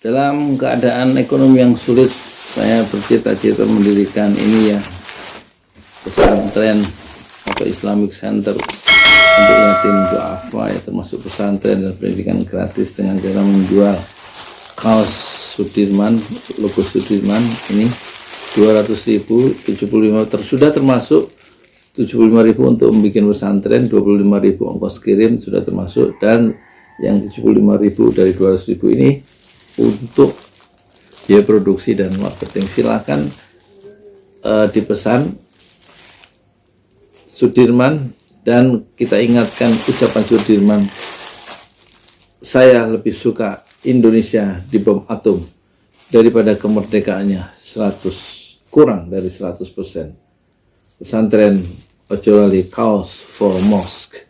Dalam keadaan ekonomi yang sulit, saya bercita-cita mendirikan ini ya, pesantren atau Islamic Center untuk yatim duafa ya, termasuk pesantren dan pendidikan gratis dengan cara menjual kaos Sudirman, logo Sudirman ini 200.000, 75 sudah termasuk 75.000 untuk membuat pesantren, 25.000 ongkos kirim sudah termasuk, dan yang 75.000 dari 200.000 ini untuk biaya produksi dan marketing. Silakan dipesan Sudirman, dan kita ingatkan ucapan Sudirman, saya lebih suka Indonesia di bom atom daripada kemerdekaannya 100, kurang dari 100%. Pesantren ojo lali kaos for mosque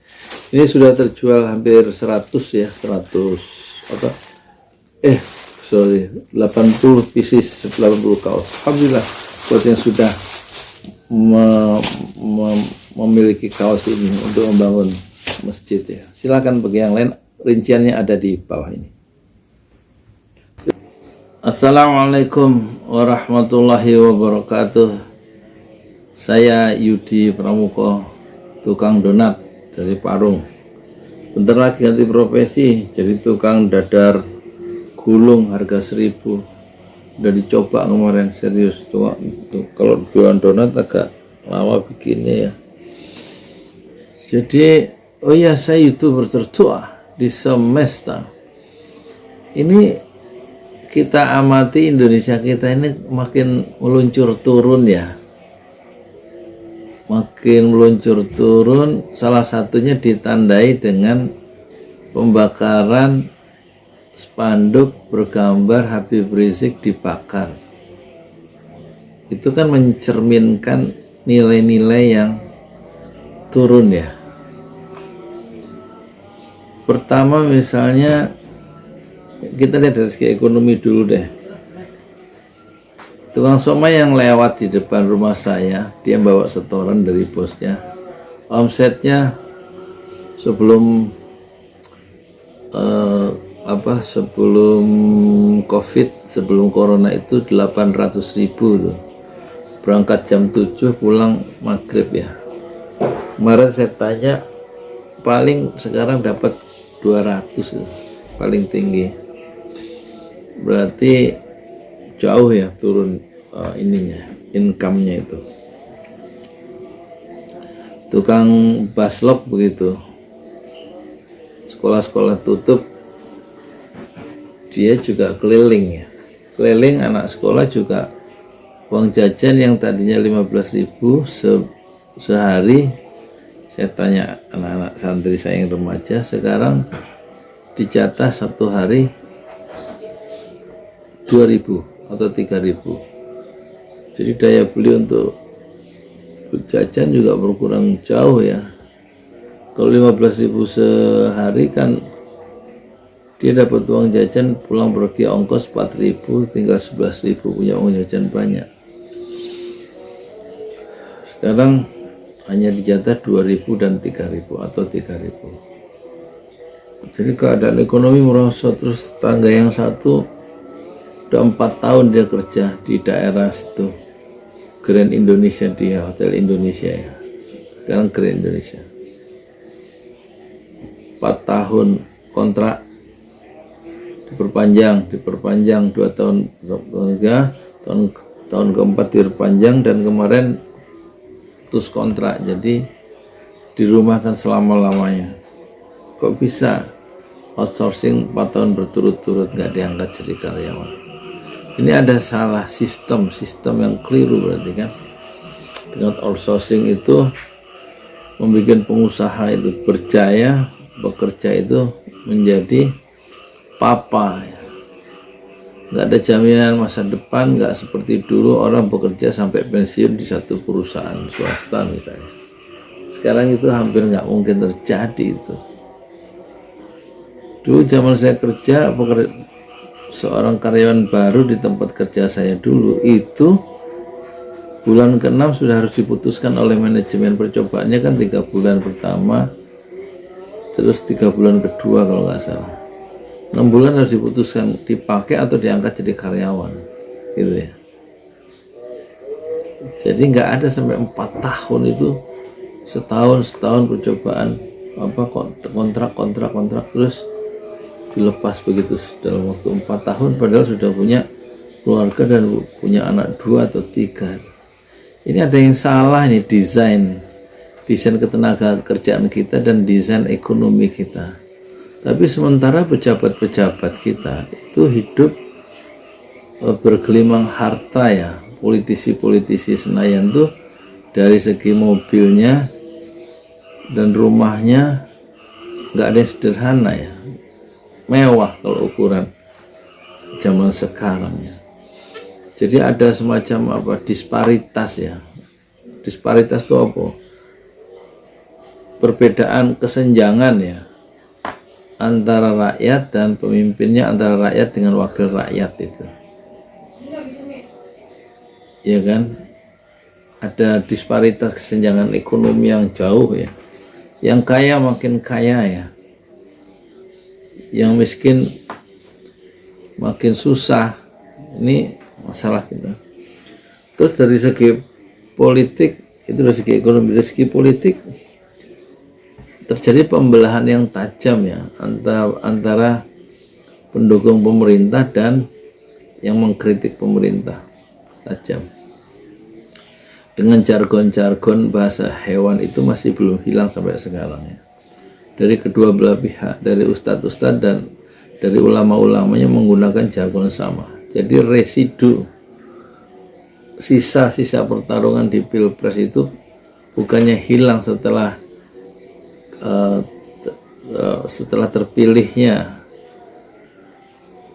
ini sudah terjual hampir 100 ya, 100 apa 80 pieces, 80 kaos. Alhamdulillah buat yang sudah memiliki kaos ini untuk membangun masjid ya. Silakan bagi yang lain, rinciannya ada di bawah ini. Assalamualaikum warahmatullahi wabarakatuh. Saya Yudi Pramuko, tukang donat dari Parung. Bentar lagi ganti profesi jadi tukang dadar gulung harga 1.000. Udah dicoba kemarin, serius tuh. Kalau jualan donat agak lama bikinnya ya. Jadi oh ya, saya YouTuber tertua di semesta ini. Kita amati Indonesia kita ini makin meluncur turun ya, makin meluncur turun. Salah satunya ditandai dengan pembakaran spanduk bergambar Habib Rizik dibakar. Itu kan mencerminkan nilai-nilai yang turun ya. Pertama misalnya kita lihat dari segi ekonomi dulu deh. Tukang somai yang lewat di depan rumah saya, dia bawa setoran dari bosnya. Omsetnya sebelum sebelum COVID, sebelum corona itu 800.000 tuh. Berangkat jam 7, pulang maghrib ya. Kemarin saya tanya, paling sekarang dapat 200 paling tinggi. Berarti jauh ya turun income-nya itu. Tukang baslok begitu, sekolah-sekolah tutup, dia juga keliling ya, keliling anak sekolah juga. Uang jajan yang tadinya 15.000 sehari, saya tanya anak-anak santri saya yang remaja, sekarang dijatah satu hari 2.000 atau 3.000. Jadi daya beli untuk jajan juga berkurang jauh ya. Kalau 15.000 sehari kan dia dapat uang jajan pulang pergi ongkos 4.000, tinggal 11.000, punya uang jajan banyak. Sekarang hanya dijatah 2.000 dan 3.000 atau 3.000. Jadi keadaan ekonomi merosot. Terus tangga yang satu udah 4 tahun dia kerja di daerah situ, Grand Indonesia, di Hotel Indonesia ya, sekarang Grand Indonesia. 4 tahun kontrak, diperpanjang 2 tahun, tahun keempat diperpanjang, dan kemarin putus kontrak, jadi dirumahkan selama-lamanya. Kok bisa outsourcing 4 tahun berturut-turut nggak diangkat jadi karyawan? Ini ada salah sistem yang keliru berarti kan. Dengan outsourcing itu membuat pengusaha itu berjaya, bekerja itu menjadi papa ya. Nggak ada jaminan masa depan, nggak seperti dulu orang bekerja sampai pensiun di satu perusahaan swasta misalnya. Sekarang itu hampir nggak mungkin terjadi itu. Dulu zaman saya kerja, seorang karyawan baru di tempat kerja saya dulu itu bulan ke-6 sudah harus diputuskan oleh manajemen. Percobaannya kan 3 bulan pertama, terus 3 bulan kedua kalau nggak salah. 6 bulan harus diputuskan dipakai atau diangkat jadi karyawan, gitu ya. Jadi nggak ada sampai 4 tahun itu, setahun percobaan kontrak terus dilepas begitu dalam waktu 4 tahun, padahal sudah punya keluarga dan punya anak 2 atau 3. Ini ada yang salah nih, desain ketenaga kerjaan kita dan desain ekonomi kita. Tapi sementara pejabat-pejabat kita itu hidup bergelimang harta ya. Politisi-politisi Senayan tuh dari segi mobilnya dan rumahnya nggak ada yang sederhana ya, mewah kalau ukuran zaman sekarang ya. Jadi ada semacam disparitas ya. Disparitas itu apa? Perbedaan kesenjangan ya antara rakyat dan pemimpinnya, antara rakyat dengan wakil rakyat itu. Ya kan, ada disparitas kesenjangan ekonomi yang jauh ya. Yang kaya makin kaya ya, yang miskin makin susah. Ini masalah kita. Terus dari segi politik, itu dari segi ekonomi, dari segi politik terjadi pembelahan yang tajam ya antara pendukung pemerintah dan yang mengkritik pemerintah, tajam. Dengan jargon-jargon bahasa hewan itu masih belum hilang sampai sekarang ya. Dari kedua belah pihak, dari ustadz-ustadz dan dari ulama-ulamanya menggunakan jargon sama. Jadi residu sisa-sisa pertarungan di Pilpres itu bukannya hilang setelah terpilihnya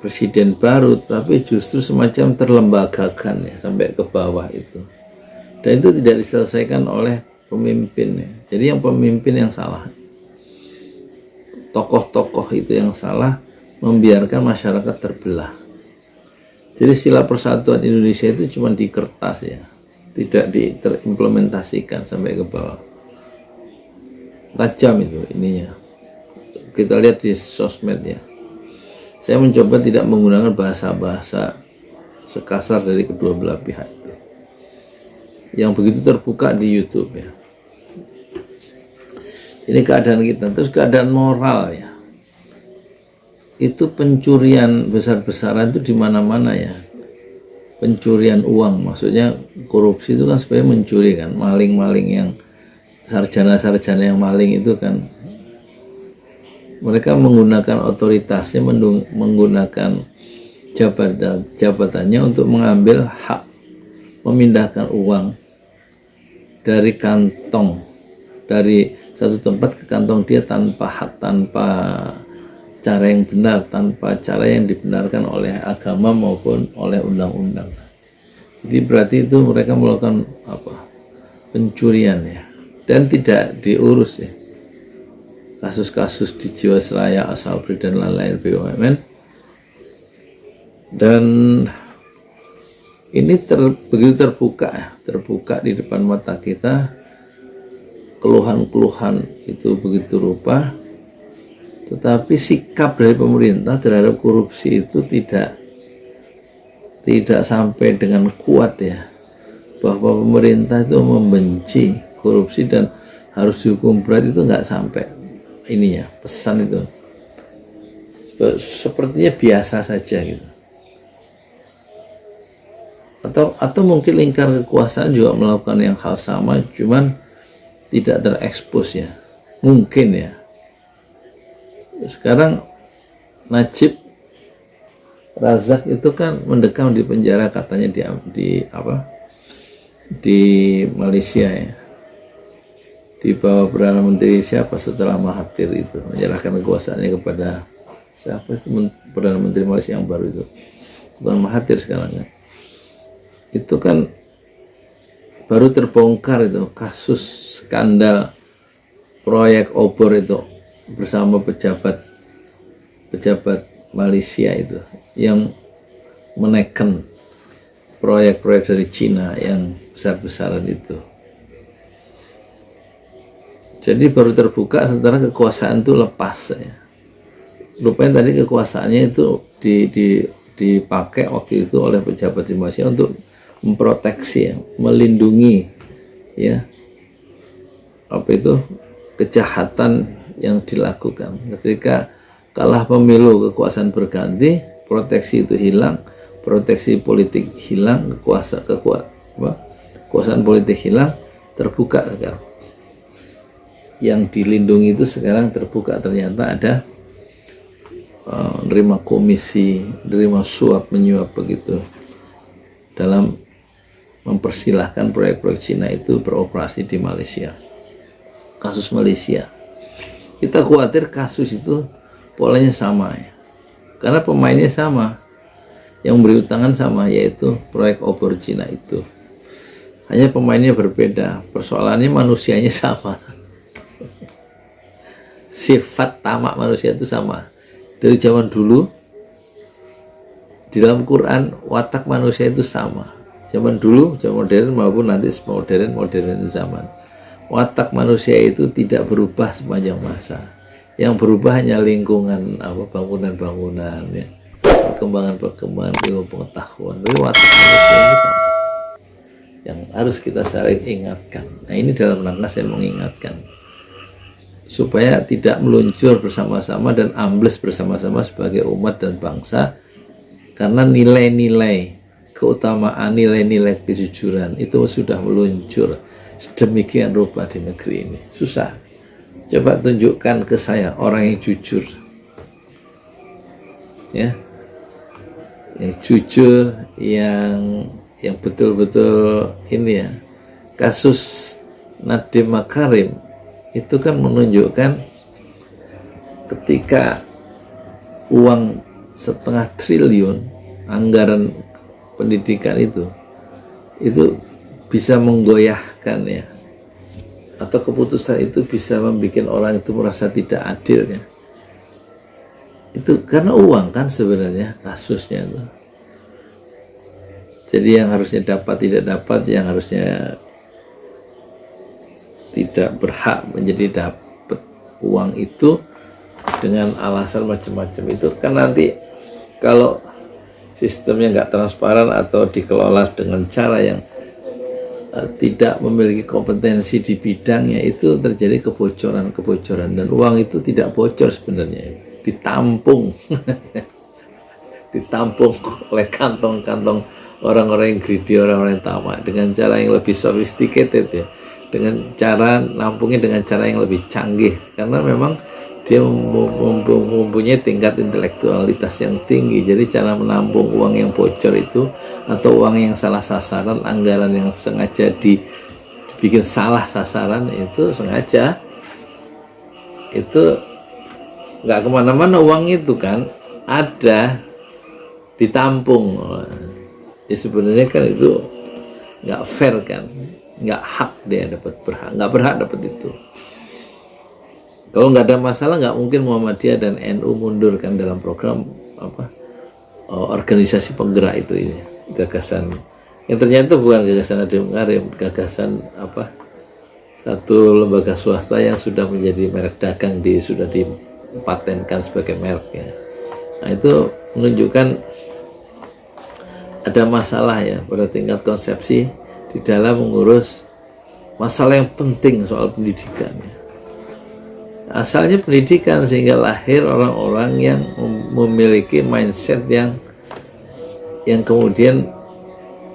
presiden baru, tapi justru semacam terlembagakan ya sampai ke bawah itu. Dan itu tidak diselesaikan oleh pemimpin ya. Jadi yang pemimpin yang salah, tokoh-tokoh itu yang salah, membiarkan masyarakat terbelah. Jadi sila persatuan Indonesia itu cuma di kertas ya, tidak terimplementasikan sampai ke bawah. Tajam itu ininya. Kita lihat di sosmed ya. Saya mencoba tidak menggunakan bahasa-bahasa sekasar dari kedua belah pihak itu, yang begitu terbuka di YouTube ya. Ini keadaan kita. Terus keadaan moral ya, itu pencurian besar-besaran itu di mana-mana ya. Pencurian uang, maksudnya korupsi itu kan sebenarnya mencuri kan. Maling-maling yang sarjana-sarjana yang maling itu kan, mereka menggunakan otoritasnya, menggunakan jabatannya untuk mengambil hak, memindahkan uang dari kantong, dari satu tempat ke kantong dia tanpa hak, tanpa cara yang benar, tanpa cara yang dibenarkan oleh agama maupun oleh undang-undang. Jadi berarti itu mereka melakukan pencurian ya, dan tidak diurus ya. Kasus-kasus di Jiwasraya, Asabri dan lain-lain BUMN, dan ini begitu terbuka di depan mata kita. Keluhan-keluhan itu begitu rupa, tetapi sikap dari pemerintah terhadap korupsi itu tidak sampai dengan kuat ya, bahwa pemerintah itu membenci korupsi dan harus dihukum berat, itu nggak sampai ini ya, pesan itu sepertinya biasa saja gitu. Atau mungkin lingkar kekuasaan juga melakukan yang hal sama, cuman tidak terekspos ya, mungkin ya. Sekarang Najib Razak itu kan mendekam di penjara katanya di Malaysia ya, di bawah Perdana Menteri siapa setelah Mahathir itu menyerahkan kekuasaannya kepada siapa itu, Perdana Menteri Malaysia yang baru itu, bukan Mahathir sekarang kan. Itu kan baru terbongkar itu kasus skandal proyek obor itu bersama pejabat Malaysia itu yang menekan proyek-proyek dari Cina yang besar-besaran itu. Jadi baru terbuka setelah kekuasaan itu lepas ya. rupanya tadi kekuasaannya itu dipakai waktu itu oleh pejabat di Malaysia untuk memproteksi, ya, melindungi, ya, apa itu, kejahatan yang dilakukan. Ketika kalah pemilu, kekuasaan berganti, proteksi itu hilang, proteksi politik hilang, kekuasaan politik hilang, terbuka sekarang. Yang dilindungi itu sekarang terbuka, ternyata ada nerima komisi, nerima suap menyuap begitu dalam mempersilahkan proyek-proyek Cina itu beroperasi di Malaysia. Kasus Malaysia, kita khawatir kasus itu polanya sama, ya, karena pemainnya sama, yang beri utangan sama, yaitu proyek obor Cina itu. Hanya pemainnya berbeda, persoalannya manusianya sama. Sifat tamak manusia itu sama. Dari zaman dulu, di dalam Quran, watak manusia itu sama. Zaman dulu, zaman modern maupun nanti modern zaman. Watak manusia itu tidak berubah sepanjang masa. Yang berubah hanya lingkungan, bangunan-bangunan, ya, perkembangan ilmu pengetahuan. Tapi watak manusia itu sama. Yang harus kita saling ingatkan. Nah, ini dalam rangka saya mengingatkan supaya tidak meluncur bersama-sama dan ambles bersama-sama sebagai umat dan bangsa, karena nilai-nilai keutamaan, nilai-nilai kejujuran itu sudah meluncur sedemikian rupa di negeri ini. Susah. Coba tunjukkan ke saya orang yang jujur, ya, yang jujur, yang betul-betul ini, ya. Kasus Nadiem Makarim itu kan menunjukkan ketika uang 1,5 triliun anggaran pendidikan itu bisa menggoyahkan, ya, atau keputusan itu bisa membuat orang itu merasa tidak adil, ya. Itu karena uang kan sebenarnya kasusnya itu. Jadi yang harusnya dapat tidak dapat, yang harusnya tidak berhak menjadi dapat uang itu dengan alasan macam-macam, itu kan nanti kalau sistemnya nggak transparan atau dikelola dengan cara yang tidak memiliki kompetensi di bidangnya, itu terjadi kebocoran, dan uang itu tidak bocor sebenarnya, ditampung ditampung oleh kantong-kantong orang-orang yang greedy, orang-orang yang tamak, dengan cara yang lebih sophisticated, ya, dengan cara nampungnya dengan cara yang lebih canggih, karena memang dia mempunyai tingkat intelektualitas yang tinggi. Jadi cara menampung uang yang bocor itu, atau uang yang salah sasaran, anggaran yang sengaja dibikin salah sasaran, itu sengaja, itu nggak kemana-mana uang itu kan, ada ditampung. Ya sebenarnya kan itu nggak fair kan, nggak hak dia dapat, nggak berhak dapat itu. Kalau nggak ada masalah, nggak mungkin Muhammadiyah dan NU mundur kan dalam program organisasi penggerak itu, ya, gagasan yang ternyata bukan gagasan Nadiem Makarim, gagasan satu lembaga swasta yang sudah menjadi merek dagang, sudah dipatenkan sebagai merek, ya. Nah, itu menunjukkan ada masalah, ya, pada tingkat konsepsi di dalam mengurus masalah yang penting soal pendidikan, ya. Asalnya pendidikan, sehingga lahir orang-orang yang memiliki mindset yang kemudian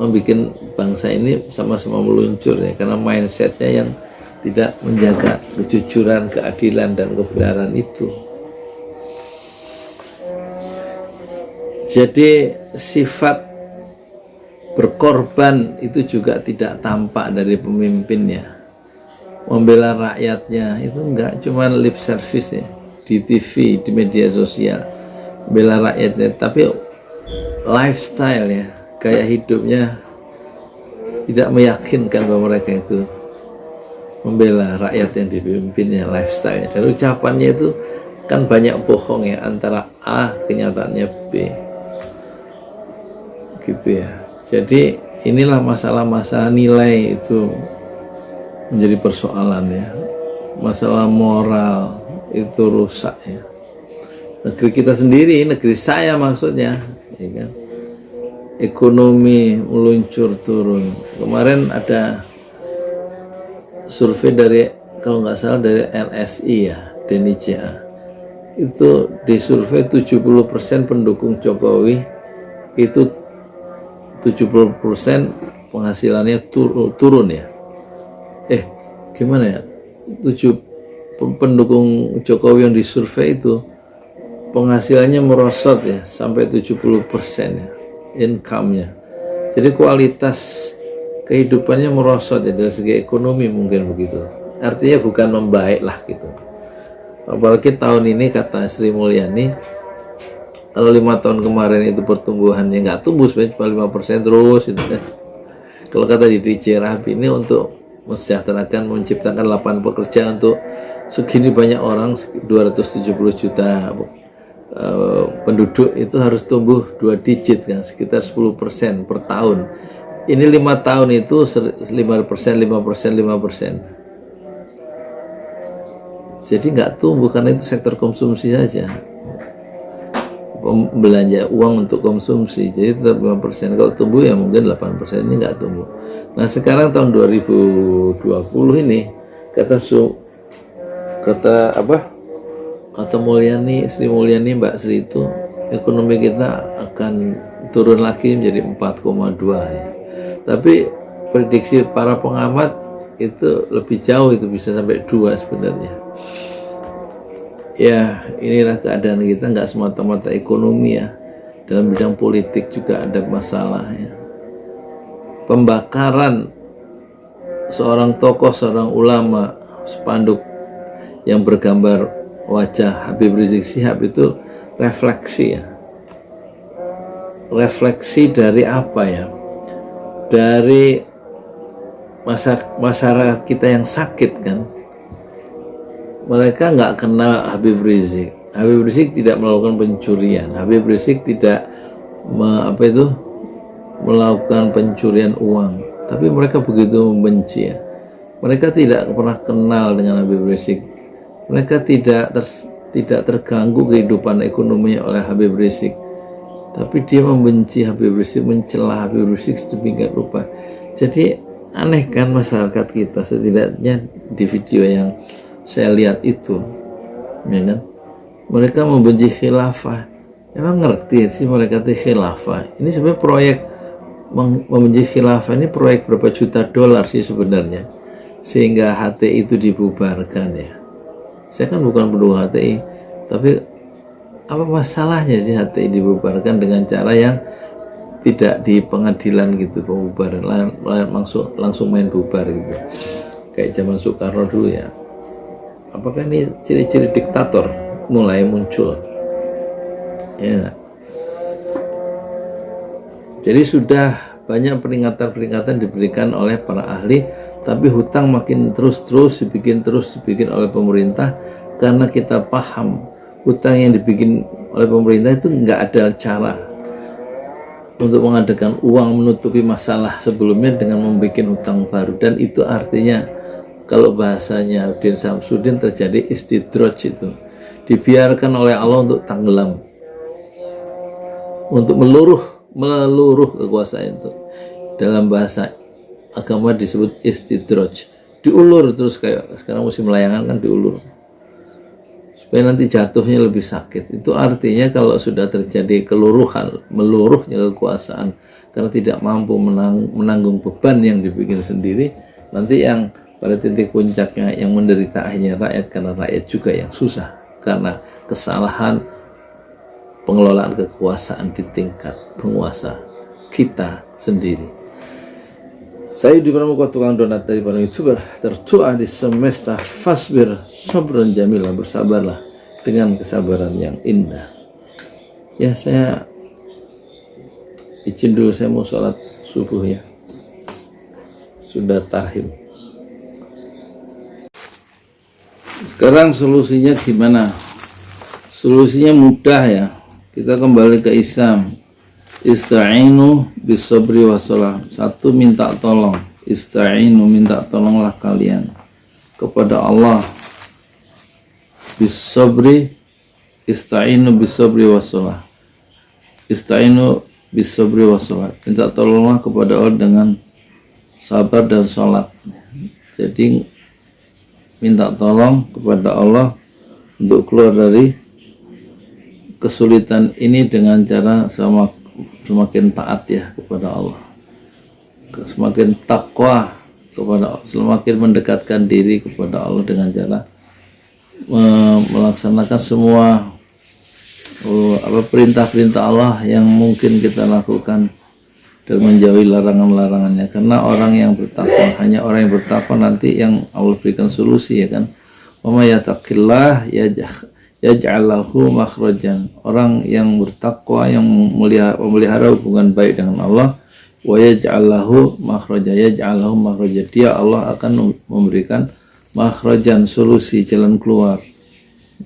membuat bangsa ini sama-sama meluncur, ya, karena mindsetnya yang tidak menjaga kejujuran, keadilan, dan kebenaran itu. Jadi sifat berkorban itu juga tidak tampak dari pemimpinnya. Membela rakyatnya itu enggak cuma lip service, ya, di TV, di media sosial, bela rakyatnya, tapi lifestyle, ya, gaya hidupnya tidak meyakinkan bahwa mereka itu membela rakyat yang dipimpinnya, lifestyle-nya. Dan ucapannya itu kan banyak bohong, ya, antara A kenyataannya B, gitu, ya. Jadi inilah masalah-masalah nilai itu menjadi persoalan, ya. Masalah moral itu rusak, ya. negeri kita sendiri, negeri saya maksudnya, ya kan? Ekonomi meluncur turun. Kemarin ada survei dari, kalau nggak salah dari LSI ya, DNICA, itu disurvei 70% pendukung Jokowi, itu 70% penghasilannya turun ya. Gimana ya, pendukung Jokowi yang disurvei itu penghasilannya merosot ya sampai 70% ya, income-nya. Jadi kualitas kehidupannya merosot ya, dari segi ekonomi mungkin begitu. Artinya bukan membaik lah gitu. Apalagi tahun ini kata Sri Mulyani, kalau 5 tahun kemarin itu pertumbuhannya nggak tumbuh, sebenarnya cuma 5% terus gitu ya. Kalau kata di DJ Rahbi ini untuk mensejahterakan, menciptakan lapangan pekerjaan untuk segini banyak orang, 270 juta penduduk, itu harus tumbuh 2 digit kan, sekitar 10% per tahun. Ini 5 tahun itu 5%, 5%. Jadi nggak tumbuh karena itu sektor konsumsi saja, belanja uang untuk konsumsi, jadi tetap 5%. Kalau tumbuh ya mungkin 8%, ini nggak tumbuh. Nah sekarang tahun 2020 ini kata Mulyani, Sri Mulyani, Mbak Sri, itu ekonomi kita akan turun lagi menjadi 4,2 ya. Tapi prediksi para pengamat itu lebih jauh, itu bisa sampai 2 sebenarnya. Ya inilah keadaan kita, nggak semata-mata ekonomi ya, dalam bidang politik juga ada masalah ya. Pembakaran seorang tokoh, seorang ulama, spanduk yang bergambar wajah Habib Rizik Syihab itu refleksi ya, refleksi dari apa ya, dari masyarakat kita yang sakit kan. Mereka nggak kenal Habib Rizik. Habib Rizik tidak melakukan pencurian. Habib Rizik tidak melakukan pencurian uang. Tapi mereka begitu membenci ya. Mereka tidak pernah kenal dengan Habib Rizik. Mereka tidak terganggu kehidupan ekonominya oleh Habib Rizik. Tapi dia membenci Habib Rizik, mencela Habib Rizik sedemikian rupa. Jadi aneh kan masyarakat kita, setidaknya di video yang saya lihat itu, ya kan? Mereka membenci khilafah. Emang ngerti sih mereka itu khilafah? Ini sebenarnya proyek membenci khilafah ini proyek berapa juta dolar sih sebenarnya, sehingga HTI itu dibubarkan ya. Saya kan bukan pendukung HTI, tapi apa masalahnya sih HTI dibubarkan dengan cara yang tidak di pengadilan gitu, pembubaran langsung main bubar gitu, kayak zaman Soekarno dulu ya. Apakah ini ciri-ciri diktator mulai muncul? Ya. Jadi sudah banyak peringatan-peringatan diberikan oleh para ahli, tapi hutang makin terus dibikin oleh pemerintah, karena kita paham hutang yang dibikin oleh pemerintah itu nggak ada cara untuk mengadakan uang menutupi masalah sebelumnya dengan membuat hutang baru, dan itu artinya kalau bahasanya Udin Samsudin terjadi istidraj, itu dibiarkan oleh Allah untuk tenggelam, untuk meluruh kekuasaan itu. Dalam bahasa agama disebut istidraj, diulur terus, kayak sekarang musim layangan kan diulur supaya nanti jatuhnya lebih sakit. Itu artinya kalau sudah terjadi meluruhnya kekuasaan karena tidak mampu menanggung beban yang dibikin sendiri, nanti yang pada titik puncaknya yang menderita akhirnya rakyat, karena rakyat juga yang susah karena kesalahan pengelolaan kekuasaan di tingkat penguasa kita sendiri. Saya Yudi Pramuka, tukang donat dari para YouTuber tertua di semesta. Fasbir sabran jamila, bersabarlah dengan kesabaran yang indah. Ya, saya izin dulu, saya mau sholat subuh ya, sudah tahim. Sekarang solusinya gimana? Solusinya mudah ya. Kita kembali ke Islam. Ista'inu bisabri wassalah. 1, minta tolong. Ista'inu, minta tolonglah kalian kepada Allah. Bisabri, Ista'inu bisabri wassalah. Ista'inu bisabri wassalah. Minta tolonglah kepada Allah dengan sabar dan sholat. Jadi minta tolong kepada Allah untuk keluar dari kesulitan ini dengan cara semakin taat ya kepada Allah, semakin takwa kepada Allah, semakin mendekatkan diri kepada Allah dengan cara melaksanakan semua perintah-perintah Allah yang mungkin kita lakukan dan menjauhi larangan-larangannya. Karena orang yang bertakwa, hanya orang yang bertakwa nanti yang Allah berikan solusi, ya kan. Wa may yattaqillah yaj'al lahu makhrajan. Orang yang bertakwa, yang memelihara hubungan baik dengan Allah, wa yaj'al lahu makhraja, yaj'al lahu makhraja, dia Allah akan memberikan makhrajan, solusi, jalan keluar.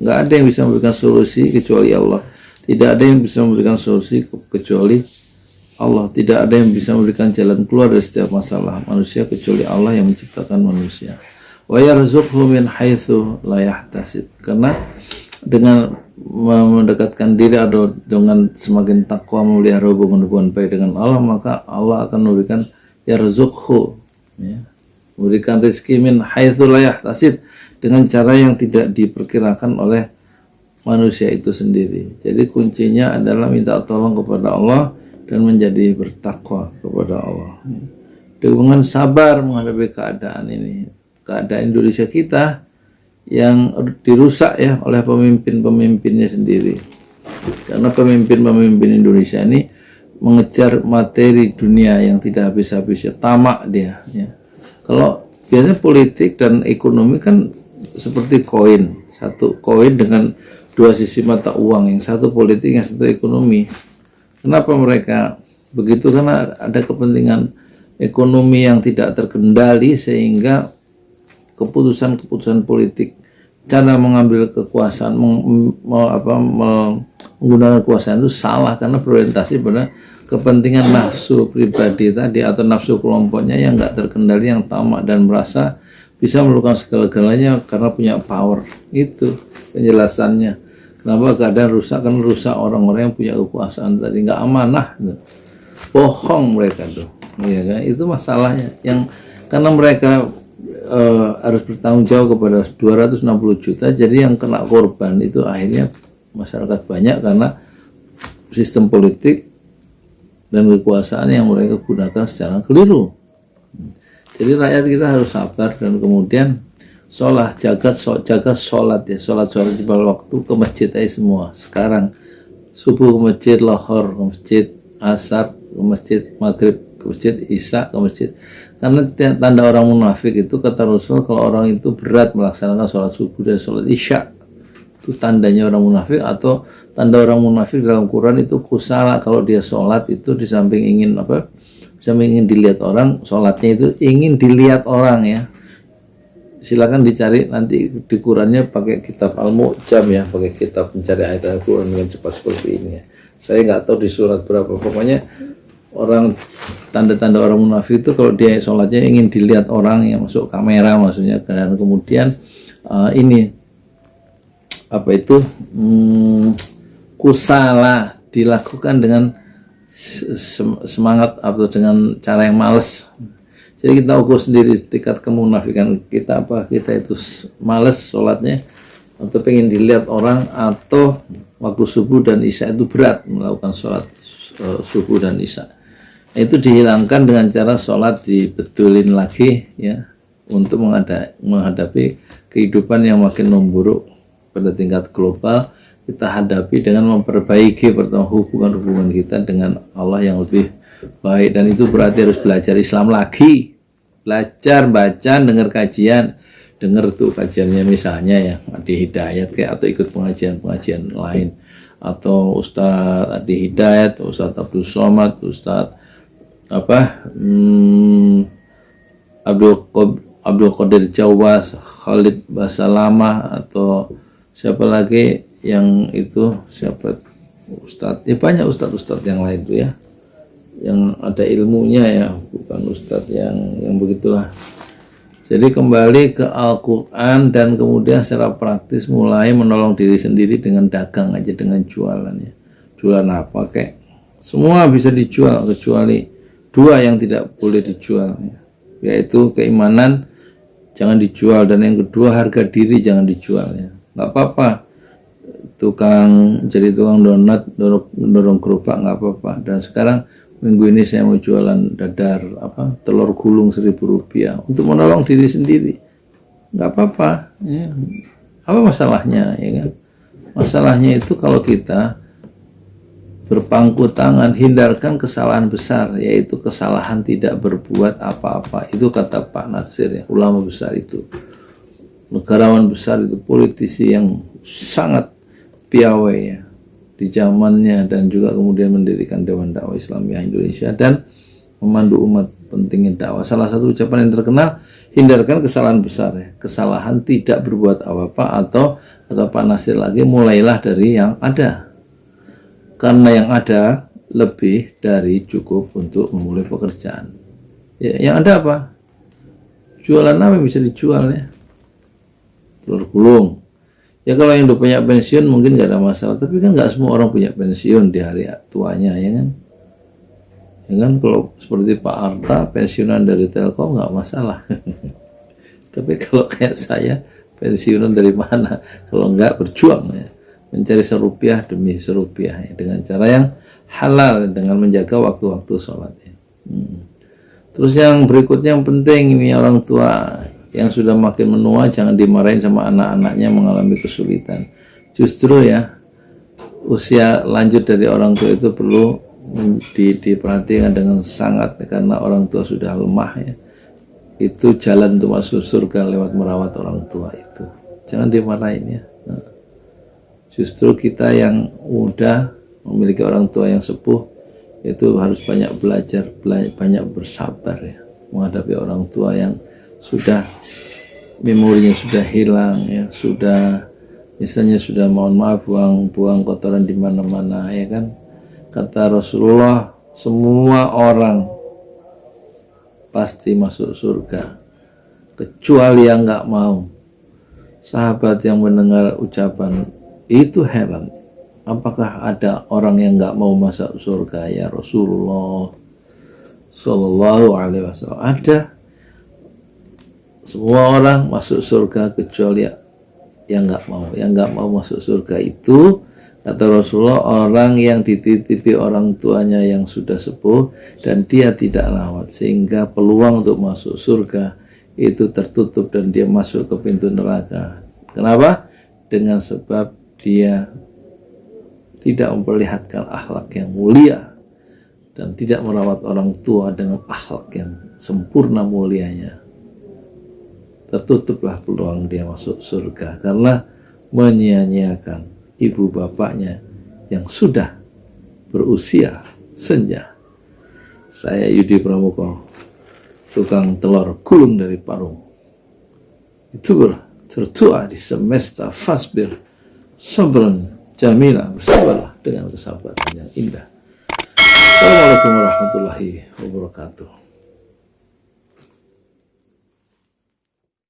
Nggak ada yang bisa memberikan solusi kecuali Allah. Tidak ada yang bisa memberikan solusi kecuali Allah. Tidak ada yang bisa memberikan jalan keluar dari setiap masalah manusia kecuali Allah yang menciptakan manusia. Wa yarzuqhu min haitsu la yahtasib. Karena dengan mendekatkan diri atau dengan semakin takwa memelihara hubungan baik dengan Allah, maka Allah akan memberikan yarzuqhu, ya, memberikan rezeki min haitsu la yahtasib, dengan cara yang tidak diperkirakan oleh manusia itu sendiri. Jadi kuncinya adalah minta tolong kepada Allah dan menjadi bertakwa kepada Allah. Dengan sabar menghadapi keadaan ini, keadaan Indonesia kita yang dirusak ya oleh pemimpin-pemimpinnya sendiri. Karena pemimpin-pemimpin Indonesia ini mengejar materi dunia yang tidak habis-habisnya, tamak dia. Ya. Kalau biasanya politik dan ekonomi kan seperti koin, satu koin dengan dua sisi mata uang, yang satu politik, yang satu ekonomi. Kenapa mereka begitu? Karena ada kepentingan ekonomi yang tidak terkendali, sehingga keputusan-keputusan politik, cara mengambil kekuasaan, menggunakan kekuasaan itu salah karena berorientasi pada kepentingan nafsu pribadi tadi atau nafsu kelompoknya yang nggak terkendali, yang tamak dan merasa bisa melakukan segala-galanya karena punya power. Itu penjelasannya. Kenapa keadaan rusak? Karena rusak orang-orang yang punya kekuasaan tadi, nggak amanah, bohong mereka tuh, ya kan? Itu masalahnya. Yang karena mereka harus bertanggung jawab kepada 260 juta, jadi yang kena korban itu akhirnya masyarakat banyak karena sistem politik dan kekuasaan yang mereka gunakan secara keliru. Jadi rakyat kita harus sabar dan kemudian jaga sholat ya, sholat di waktu, ke masjid aja semua. Sekarang subuh ke masjid, lohor ke masjid, asar ke masjid, maghrib ke masjid, isya ke masjid. Karena tanda orang munafik itu, kata Rasul, kalau orang itu berat melaksanakan sholat subuh dan sholat isya, itu tandanya orang munafik. Atau tanda orang munafik dalam Quran itu kusala, kalau dia sholat itu di samping ingin dilihat orang, sholatnya itu ingin dilihat orang ya. Silakan dicari nanti di Qurannya pakai kitab Al-Mu'jam ya, pakai kitab pencari ayat Al-Quran dengan cepat seperti ini ya. Saya nggak tahu di surat berapa, pokoknya orang, tanda-tanda orang munafik itu kalau dia sholatnya ingin dilihat orang, yang masuk kamera maksudnya. Dan kemudian kusala, dilakukan dengan semangat atau dengan cara yang males. Jadi kita ukur sendiri tingkat kemunafikan kita, apa kita itu males sholatnya atau pengen dilihat orang, atau waktu subuh dan isya itu berat melakukan sholat subuh dan isya. Itu dihilangkan dengan cara sholat dibetulin lagi ya, untuk menghadapi kehidupan yang makin memburuk pada tingkat global. Kita hadapi dengan memperbaiki pertama hubungan kita dengan Allah yang lebih baik, dan itu berarti harus belajar Islam lagi, belajar baca, dengar kajian, dengar tuh kajiannya misalnya ya Adi Hidayat kayak, atau ikut pengajian lain, atau Ustadz Adi Hidayat, Ustadz Abdul Somad, Ustadz Abdul Qadir Jawas, Khalid Basalamah, atau siapa lagi yang itu, siapa Ustadz ya, banyak Ustadz yang lain tuh ya, yang ada ilmunya ya, bukan Ustadz yang begitulah. Jadi kembali ke Al-Quran dan kemudian secara praktis mulai menolong diri sendiri dengan dagang aja, dengan jualan ya. Jualan apa kayak semua bisa dijual kecuali dua yang tidak boleh dijual ya. Yaitu keimanan jangan dijual, dan yang kedua harga diri jangan dijual ya. Nggak apa-apa jadi tukang donat, dorong gerobak nggak apa-apa. Dan sekarang minggu ini saya mau jualan dadar telur gulung Rp1.000 untuk menolong diri sendiri, nggak apa-apa ya. Apa masalahnya ya kan? Masalahnya itu kalau kita berpangku tangan, hindarkan kesalahan besar, yaitu kesalahan tidak berbuat apa-apa. Itu kata Pak Natsir ya, ulama besar itu, negarawan besar itu, politisi yang sangat piawai ya di zamannya, dan juga kemudian mendirikan Dewan Dakwah Islamiyah Indonesia dan memandu umat pentingnya dakwah. Salah satu ucapan yang terkenal, hindarkan kesalahan besar ya, kesalahan tidak berbuat apa-apa, atau kata Pak Natsir lagi, mulailah dari yang ada, karena yang ada lebih dari cukup untuk memulai pekerjaan ya. Yang ada apa? Jualan apa yang bisa dijual ya? Telur gulung ya. Kalau yang udah punya pensiun mungkin nggak ada masalah, tapi kan nggak semua orang punya pensiun di hari tuanya ya kan. Ya kan, kalau seperti Pak Arta pensiunan dari Telkom nggak masalah. Tapi kalau kayak saya pensiunan dari mana? Kalau nggak berjuang ya, mencari serupiah demi serupiah ya, dengan cara yang halal, dengan menjaga waktu-waktu sholat ya. Terus yang berikutnya yang penting, ini orang tua yang sudah makin menua jangan dimarahin sama anak-anaknya mengalami kesulitan. Justru ya, usia lanjut dari orang tua itu perlu diperhatikan dengan sangat, karena orang tua sudah lemah ya. Itu jalan untuk masuk surga lewat merawat orang tua itu. Jangan dimarahin ya. Justru kita yang muda memiliki orang tua yang sepuh itu harus banyak belajar, banyak bersabar ya, menghadapi orang tua yang sudah memorinya sudah hilang ya, sudah misalnya sudah mohon maaf buang kotoran di mana-mana ya kan. Kata Rasulullah, semua orang pasti masuk surga kecuali yang nggak mau. Sahabat yang mendengar ucapan itu heran, apakah ada orang yang nggak mau masuk surga ya Rasulullah Sallallahu Alaihi Wasallam? Ada. Semua orang masuk surga kecuali yang nggak mau masuk surga itu, kata Rasulullah, orang yang dititipi orang tuanya yang sudah sepuh dan dia tidak rawat, sehingga peluang untuk masuk surga itu tertutup dan dia masuk ke pintu neraka. Kenapa? Dengan sebab dia tidak memperlihatkan akhlak yang mulia dan tidak merawat orang tua dengan akhlak yang sempurna mulianya. Tertutuplah peluang dia masuk surga karena menyia-nyiakan ibu bapaknya yang sudah berusia senja. Saya Yudi Pramoko, tukang telur gulung dari Parung. Itu tertua di semesta fasbir sabran jamila, bersabarlah dengan kesabaran yang indah. Assalamualaikum warahmatullahi wabarakatuh.